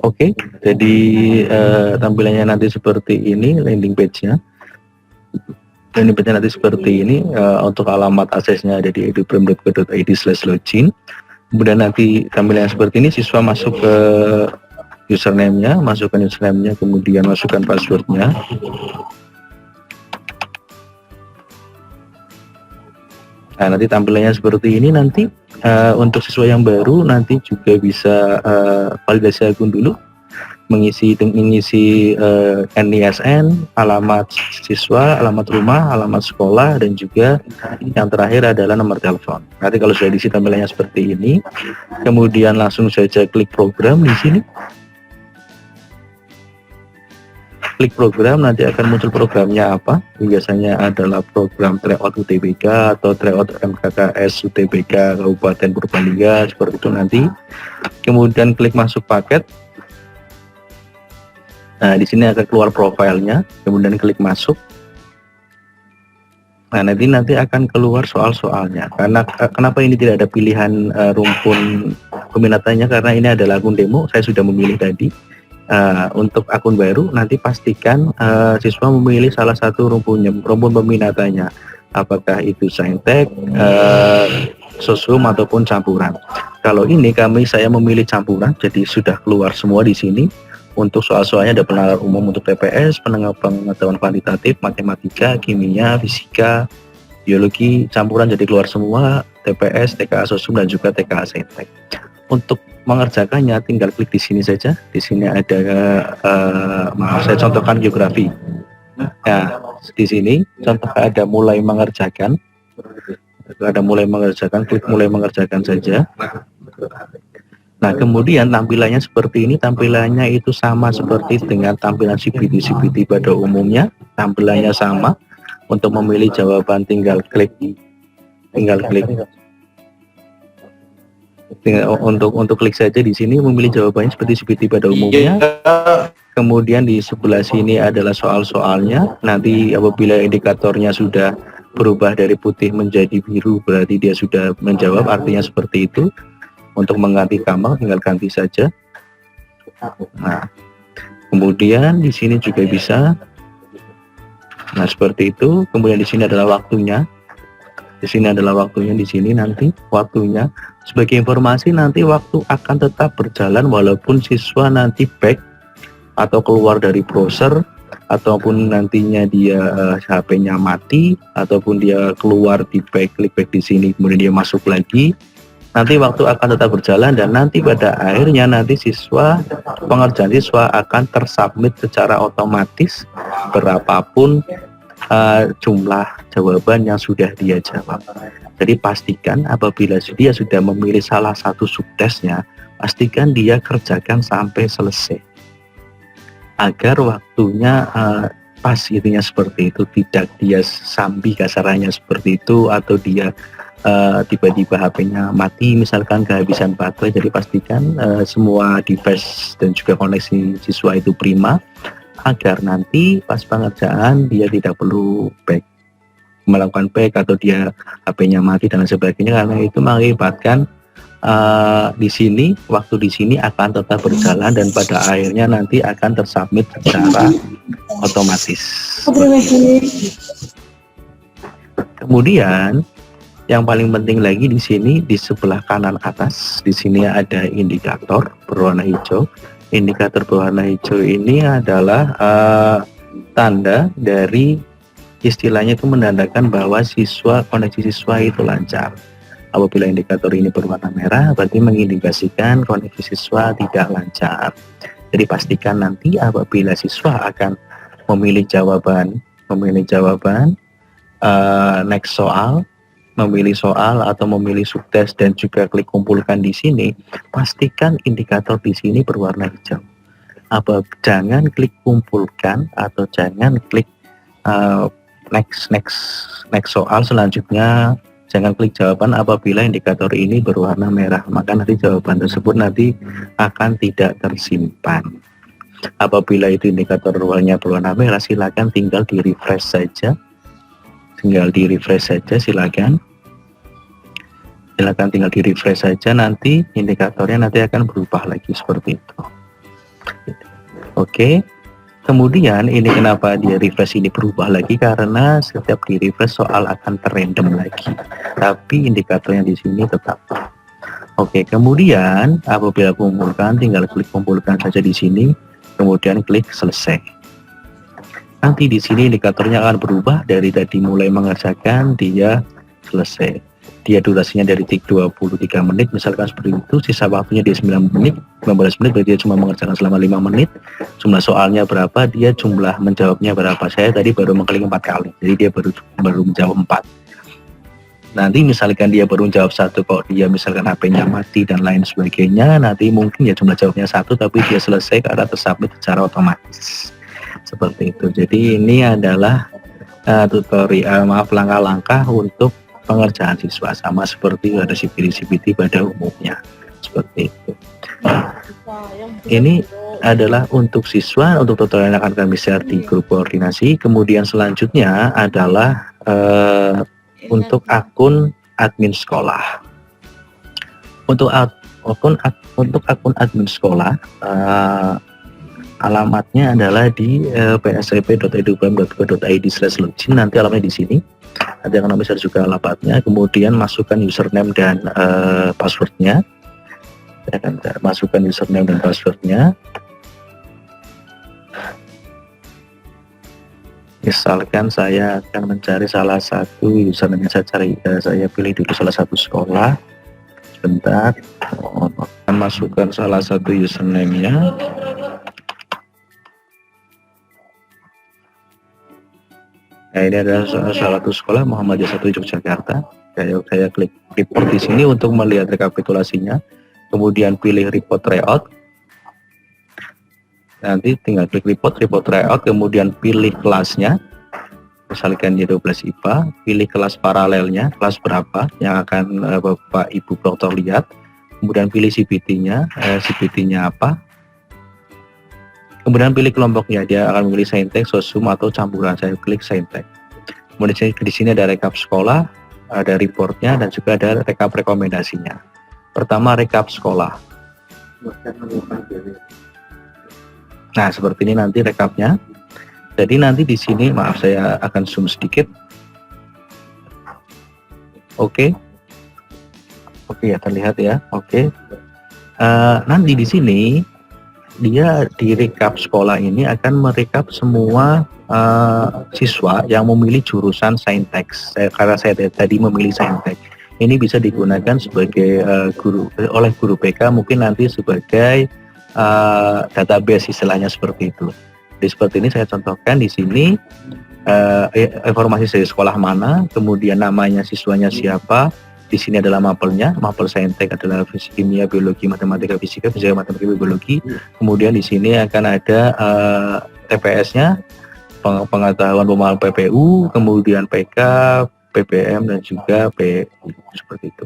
Oke, jadi tampilannya nanti seperti ini landing page-nya. Landing page-nya nanti seperti ini, untuk alamat aksesnya ada di eduprem.co.id/login. Kemudian nanti tampilannya seperti ini, siswa masuk ke username-nya, masukkan username-nya, kemudian masukkan password-nya. Nah, nanti tampilannya seperti ini. Nanti untuk siswa yang baru nanti juga bisa validasi akun dulu, mengisi NISN, alamat siswa, alamat rumah, alamat sekolah, dan juga yang terakhir adalah nomor telepon. Nanti kalau sudah diisi tampilannya seperti ini, kemudian langsung saja klik program di sini. Klik program, nanti akan muncul programnya apa. Biasanya adalah program tryout UTBK atau tryout MKKS UTBK Kabupaten Purbalingga, seperti itu nanti. Kemudian klik masuk paket. Nah, di sini akan keluar profilnya, kemudian klik masuk. Nah, nanti akan keluar soal-soalnya. Karena kenapa ini tidak ada pilihan rumpun peminatannya, karena ini adalah akun demo, saya sudah memilih tadi. Untuk akun baru nanti pastikan siswa memilih salah satu rumpun peminatannya, apakah itu saintek, sosum ataupun campuran. Kalau ini saya memilih campuran, jadi sudah keluar semua di sini. Untuk soal-soalnya ada penalaran umum untuk TPS, pengetahuan kuantitatif, matematika, kimia, fisika, biologi, campuran jadi keluar semua, TPS, TKA sosum, dan juga TKA saintek. Untuk mengerjakannya tinggal klik di sini saja. Di sini ada maaf, saya contohkan geografi. Nah, di sini contoh ada mulai mengerjakan. Ada mulai mengerjakan, klik mulai mengerjakan saja. Nah, kemudian tampilannya seperti ini. Tampilannya itu sama seperti dengan tampilan CBT pada umumnya. Tampilannya sama. Untuk memilih jawaban tinggal klik untuk klik saja di sini, memilih jawabannya seperti CBT pada umumnya. Kemudian di sebelah sini adalah soal-soalnya. Nanti apabila indikatornya sudah berubah dari putih menjadi biru, berarti dia sudah menjawab, artinya seperti itu. Untuk mengganti kamar tinggal ganti saja. Nah, kemudian di sini juga bisa. Nah, seperti itu. Kemudian di sini adalah waktunya. Di sini adalah waktunya, di sini nanti waktunya. Sebagai informasi, nanti waktu akan tetap berjalan walaupun siswa nanti back atau keluar dari browser, ataupun nantinya dia HP-nya mati, ataupun dia keluar di klik back di sini, kemudian dia masuk lagi. Nanti waktu akan tetap berjalan, dan nanti pada akhirnya nanti pengerjaan siswa akan tersubmit secara otomatis berapapun jumlah jawaban yang sudah dia jawab. Jadi pastikan apabila dia sudah memilih salah satu subtesnya, pastikan dia kerjakan sampai selesai agar waktunya pas, itunya seperti itu, tidak dia sambil kasarannya seperti itu, atau dia tiba-tiba HP-nya mati misalkan kehabisan baterai. Jadi pastikan semua device dan juga koneksi siswa itu prima, agar nanti pas pengerjaan dia tidak perlu melakukan back atau dia HP-nya mati dan sebagainya, karena itu mengakibatkan di sini waktu di sini akan tetap berjalan dan pada akhirnya nanti akan tersubmit secara otomatis. Kemudian yang paling penting lagi di sini, di sebelah kanan atas, di sini ada indikator berwarna hijau. Indikator berwarna hijau ini adalah tanda dari, istilahnya itu menandakan bahwa koneksi siswa itu lancar. Apabila indikator ini berwarna merah, berarti mengindikasikan koneksi siswa tidak lancar. Jadi pastikan nanti apabila siswa akan memilih jawaban next soal, memilih soal atau memilih subtes dan juga klik kumpulkan di sini, pastikan indikator di sini berwarna hijau. Jangan klik kumpulkan atau jangan klik next soal selanjutnya, jangan klik jawaban apabila indikator ini berwarna merah, maka nanti jawaban tersebut nanti akan tidak tersimpan. Apabila itu indikator awalnya berwarna merah, silakan tinggal di refresh saja. Silakan tinggal di refresh saja, nanti indikatornya nanti akan berubah lagi seperti itu. Oke. Kemudian ini kenapa dia refresh ini berubah lagi, karena setiap di refresh soal akan terrandom lagi, tapi indikatornya di sini tetap. Oke, kemudian apabila kumpulkan, tinggal klik kumpulkan saja di sini, kemudian klik selesai. Nanti di sini indikatornya akan berubah dari tadi mulai mengerjakan dia selesai. Dia durasinya dari 23 menit misalkan seperti itu, sisa waktunya dia 9 menit, 15 menit berarti dia cuma mengerjakan selama 5 menit. Jumlah soalnya berapa, dia jumlah menjawabnya berapa. Saya tadi baru mengklik 4 kali, jadi dia baru menjawab 4. Nanti misalkan dia baru jawab 1, kok dia misalkan HP-nya mati dan lain sebagainya, nanti mungkin ya jumlah jawabnya 1 tapi dia selesai karena tersubmit secara otomatis. Seperti itu. Jadi ini adalah tutorial, langkah-langkah untuk pengerjaan siswa, sama seperti ada CPT pada umumnya, seperti itu. Ini adalah untuk siswa, untuk tutorial yang akan kami share di grup koordinasi. Kemudian selanjutnya adalah untuk akun admin sekolah. Untuk akun admin sekolah, alamatnya adalah di psip.edubam.go.id/login. Nanti alamatnya di sini. Nanti akan kami share juga alamatnya. Kemudian masukkan username dan passwordnya. Saya akan masukkan username dan passwordnya. Misalkan saya akan mencari salah satu username, saya pilih dulu salah satu sekolah. Sebentar, akan masukkan salah satu username-nya. Nah, ini adalah salah satu sekolah Muhammadiyah 1 Yogyakarta. Saya klik report di sini untuk melihat rekapitulasinya. Kemudian pilih report tryout. Nanti tinggal klik report tryout, kemudian pilih kelasnya. Misalkan dia 12 IPA, pilih kelas paralelnya, kelas berapa yang akan Bapak Ibu Dokter lihat. Kemudian pilih CPT-nya, CPT-nya apa. Kemudian pilih kelompoknya, dia akan memilih saintek, sosum atau campuran. Saya klik saintek. Kemudian di sini ada rekap sekolah, ada reportnya, dan juga ada rekap rekomendasinya. Pertama rekap sekolah. Nah seperti ini nanti rekapnya. Jadi nanti di sini, maaf saya akan zoom sedikit. Oke, ya terlihat ya. Oke. Nanti di sini dia di rekap sekolah ini akan merekap semua siswa yang memilih jurusan saintek. Karena saya tadi memilih saintek, ini bisa digunakan sebagai oleh guru BK, mungkin nanti sebagai database istilahnya seperti itu. Jadi seperti ini saya contohkan di sini informasi dari sekolah mana, kemudian namanya siswanya siapa. Di sini adalah mapelnya, mapel saintek adalah fisika, kimia, biologi, matematika, fisika, matematika, biologi. Kemudian di sini akan ada TPS-nya, pengetahuan pemahaman PPU, kemudian PK, PPM, dan juga PU, seperti itu.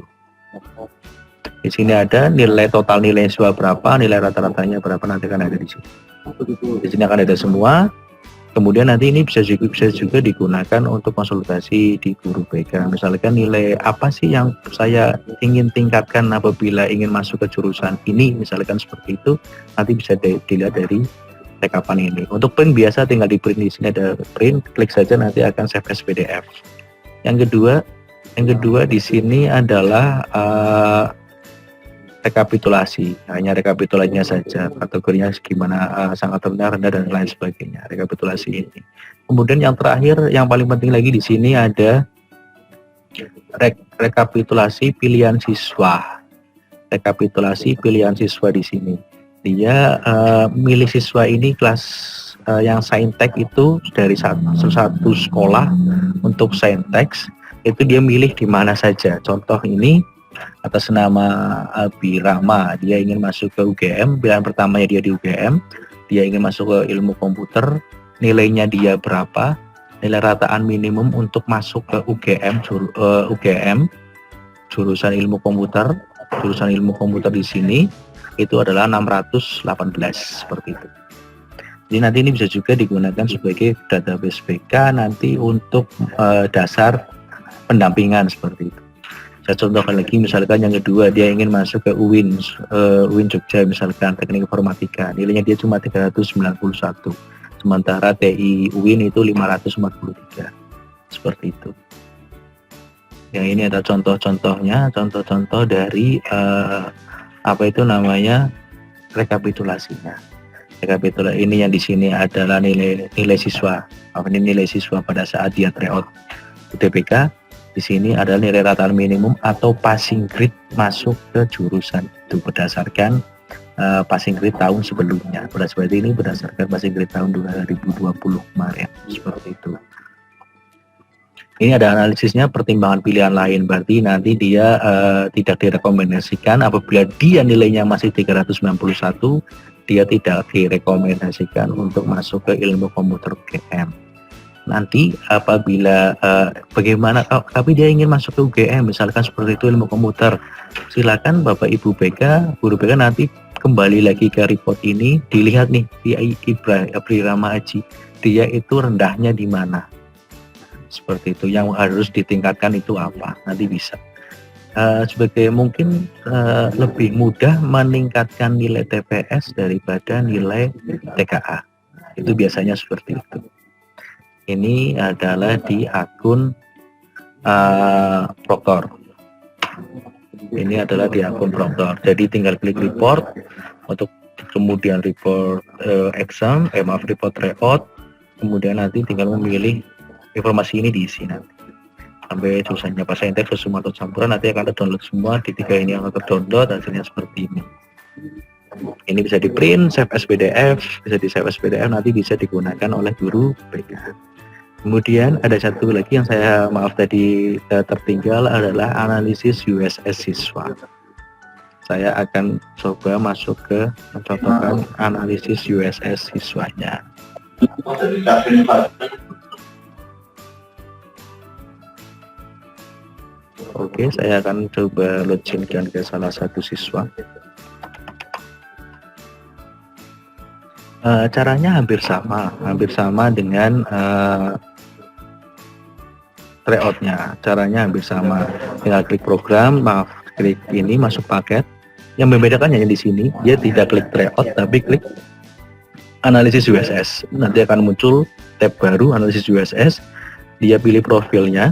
Di sini ada nilai total nilai siswa berapa, nilai rata-ratanya berapa, nanti akan ada di sini. Di sini akan ada semua. Kemudian nanti ini bisa juga digunakan untuk konsultasi di guru BK. Misalkan nilai apa sih yang saya ingin tingkatkan apabila ingin masuk ke jurusan ini, misalkan seperti itu, nanti bisa dilihat dari rekapan ini. Untuk print biasa tinggal di print, di sini ada print, klik saja nanti akan save as PDF. Yang kedua di sini adalah rekapitulasi, hanya rekapitulasinya saja, kategorinya gimana, sangat rendah, dan lain sebagainya, rekapitulasi ini. Kemudian yang terakhir, yang paling penting lagi di sini ada rekapitulasi pilihan siswa. Rekapitulasi pilihan siswa di sini, dia milih siswa ini kelas yang saintek itu dari satu sekolah. Untuk saintek itu dia milih di mana saja. Contoh ini atas nama Abi Rama, dia ingin masuk ke UGM, pilihan pertamanya dia di UGM, dia ingin masuk ke ilmu komputer, nilainya dia berapa, nilai rataan minimum untuk masuk ke UGM, jurusan ilmu komputer di sini itu adalah 618, seperti itu. Jadi nanti ini bisa juga digunakan sebagai database BK nanti untuk dasar pendampingan seperti itu. Saya contohkan lagi, misalkan yang kedua dia ingin masuk ke UIN Jogja, misalkan teknik informatika, nilainya dia cuma 391, sementara TI UIN itu 543, seperti itu. Yang ini ada contoh-contohnya, contoh-contoh dari apa itu namanya rekapitulasinya. Rekapitulasi ini yang di sini adalah nilai siswa. Ini nilai siswa pada saat dia tryout UTBK. Di sini adalah nilai rata minimum atau passing grade masuk ke jurusan itu berdasarkan passing grade tahun sebelumnya. Berarti ini berdasarkan passing grade tahun 2020 kemarin, seperti itu. Ini ada analisisnya, pertimbangan pilihan lain, berarti nanti dia tidak direkomendasikan apabila dia nilainya masih 391, dia tidak direkomendasikan untuk masuk ke ilmu komputer UGM. Nanti apabila bagaimana tapi dia ingin masuk ke UGM, misalkan seperti itu ilmu komputer, silakan Bapak Ibu BK, guru BK nanti kembali lagi ke report ini, dilihat nih di Irama Aji, dia itu rendahnya di mana. Seperti itu, yang harus ditingkatkan itu apa, nanti bisa sebagai mungkin lebih mudah meningkatkan nilai TPS daripada nilai TKA, itu biasanya seperti itu. Ini adalah di akun Proktor, ini adalah di akun Proktor, jadi tinggal klik report untuk kemudian report report tryout, kemudian nanti tinggal memilih informasi ini diisi nanti sampai jurusannya pas enter ke semua atau campuran, nanti akan terdownload semua di 3 ini yang terdownload, hasilnya seperti ini. Ini bisa di print, save as PDF, bisa di save as PDF, nanti bisa digunakan oleh guru BK. Kemudian ada satu lagi yang saya tadi tertinggal adalah analisis USS siswa. Saya akan coba masuk ke mencontohkan analisis USS siswanya. Oke, saya akan coba loginkan ke salah satu siswa. Caranya hampir sama dengan tryoutnya. Caranya hampir sama. Tinggal klik program, klik ini masuk paket. Yang membedakan hanya di sini, dia tidak klik tryout, tapi klik analisis USS. Nanti akan muncul tab baru analisis USS. Dia pilih profilnya.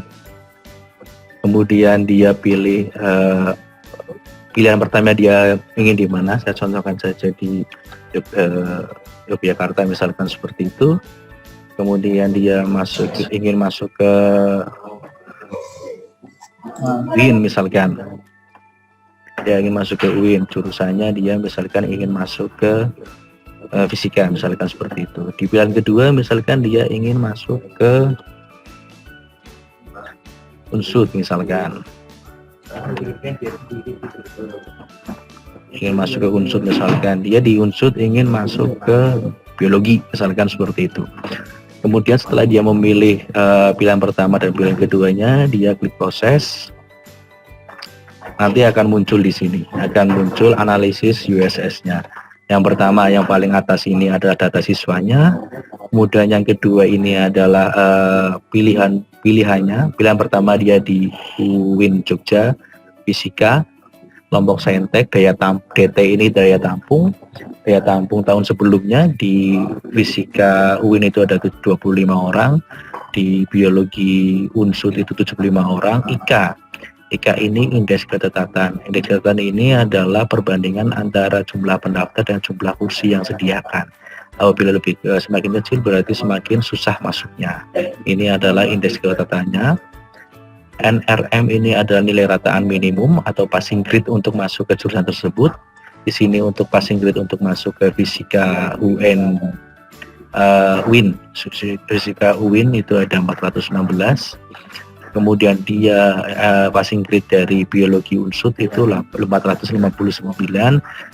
Kemudian dia pilih pilihan pertama dia ingin di mana. Saya contohkan saja di Yogyakarta misalkan seperti itu. Kemudian dia ingin masuk ke UIN misalkan. Dia ingin masuk ke UIN, jurusannya dia misalkan ingin masuk ke fisika misalkan seperti itu. Di pilihan kedua misalkan dia ingin masuk ke Unsud misalkan, ingin masuk ke Unsud misalkan, dia di Unsud ingin masuk ke biologi misalkan seperti itu. Kemudian setelah dia memilih pilihan pertama dan pilihan keduanya, dia klik proses, nanti akan muncul di sini, akan muncul analisis USS-nya. Yang pertama, yang paling atas ini adalah data siswanya. Kemudian yang kedua ini adalah pilihannya. Pilihan pertama dia di UIN Jogja, fisika, Lombok Saintek, DT ini daya tampung tahun sebelumnya. Di fisika UIN itu ada 25 orang, di biologi Unsud itu 75 orang. IKA ini indeks ketetapan. Indeks ketetapan ini adalah perbandingan antara jumlah pendaftar dan jumlah kursi yang sediakan. Apabila semakin kecil berarti semakin susah masuknya. Ini adalah indeks ketetapannya. NRM ini adalah nilai rataan minimum atau passing grade untuk masuk ke jurusan tersebut. Di sini untuk passing grade untuk masuk ke fisika UIN fisika UIN itu ada 416. Kemudian dia passing grade dari biologi Unsud itu 459,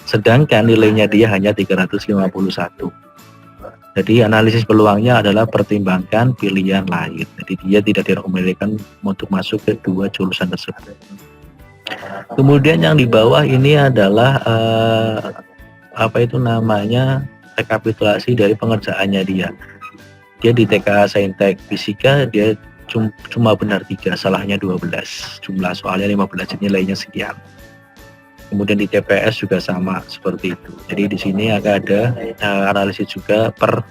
sedangkan nilainya dia hanya 351. Jadi analisis peluangnya adalah pertimbangkan pilihan lain. Jadi dia tidak direkomendasikan untuk masuk ke dua jurusan tersebut. Kemudian yang di bawah ini adalah apa itu namanya rekapitulasi dari pengerjaannya dia. Dia di TK Saintek Fisika dia cuma benar 3, salahnya 12. Jumlah soalnya 15, nilainya sekian. Kemudian di TPS juga sama seperti itu. Jadi di sini akan ada analisis juga per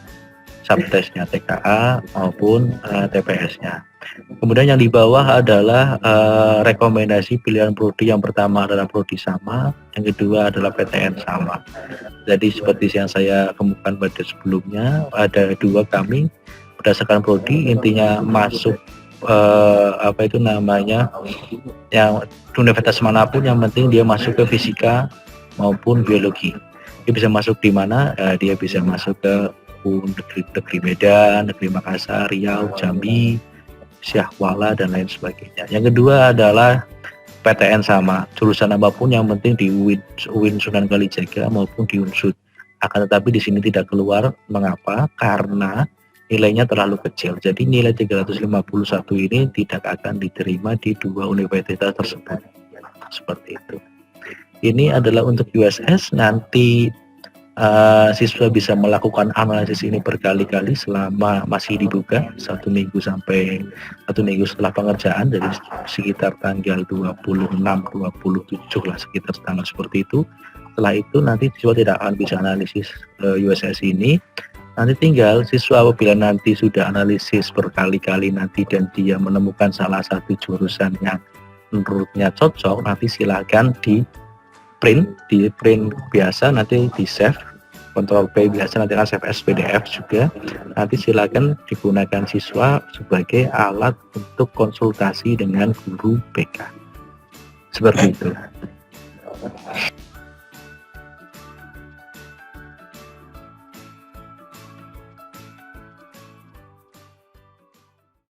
subtesnya TKA maupun TPS-nya. Kemudian yang di bawah adalah rekomendasi pilihan prodi. Yang pertama adalah prodi sama, yang kedua adalah PTN sama. Jadi seperti yang saya kemukakan pada sebelumnya, ada 2 kami berdasarkan prodi, intinya masuk yang universitas manapun, yang penting dia masuk ke fisika maupun biologi. Dia bisa masuk di mana? Dia bisa masuk ke negeri Medan, negeri Makassar, Riau, Jambi, Syahkuala dan lain sebagainya. Yang kedua adalah PTN sama, jurusan apapun yang penting di UIN Sunan Kalijaga maupun di UNSUD. Akan tetapi di sini tidak keluar. Mengapa? Karena nilainya terlalu kecil. Jadi nilai 351 ini tidak akan diterima di 2 universitas tersebut. Seperti itu. Ini adalah untuk USS. Nanti siswa bisa melakukan analisis ini berkali-kali selama masih dibuka, 1 minggu sampai 1 minggu setelah pengerjaan, dari sekitar tanggal 26, 27 lah, sekitar tanggal seperti itu. Setelah itu nanti siswa tidak akan bisa analisis USS ini. Nanti tinggal siswa apabila nanti sudah analisis berkali-kali nanti dan dia menemukan salah satu jurusan yang menurutnya cocok, nanti silakan di print biasa, nanti di save, Ctrl P biasa, nanti akan save as PDF juga. Nanti silakan digunakan siswa sebagai alat untuk konsultasi dengan guru BK. Seperti itu.